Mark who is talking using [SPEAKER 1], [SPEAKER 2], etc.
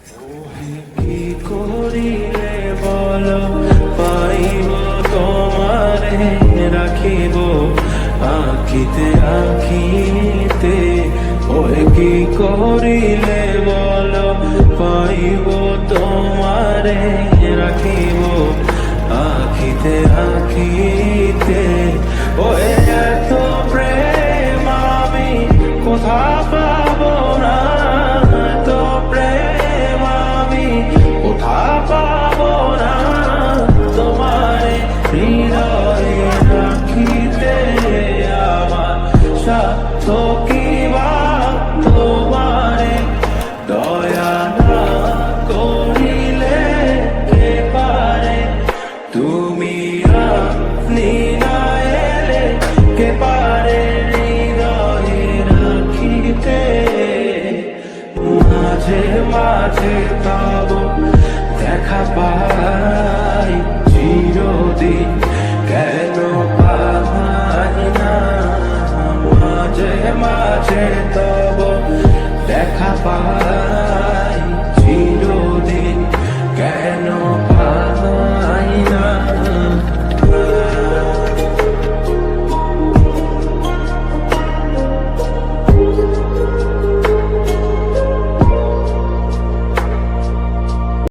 [SPEAKER 1] কি করিলে বলো পাইব তোমারে রাখিব আঁখিতে আঁখিতে। ওই কি করিলে বলো পাইব তোমারে রাখিব আঁখিতে আঁখিতে। ওই এত প্রেম আমি কোথা পাবো না, এত প্রেম আমি কোথা পাবো না। তোমারে হৃদয়ে রাখিতে আমার সাধ্য কি বা তোমারে দয়া না করিলে কে পারে। তুমি আপনি না এলে কে পারে হৃদয়ে রাখিতে। মাঝে মাঝে তব দেখা পাই চিরদিন কেন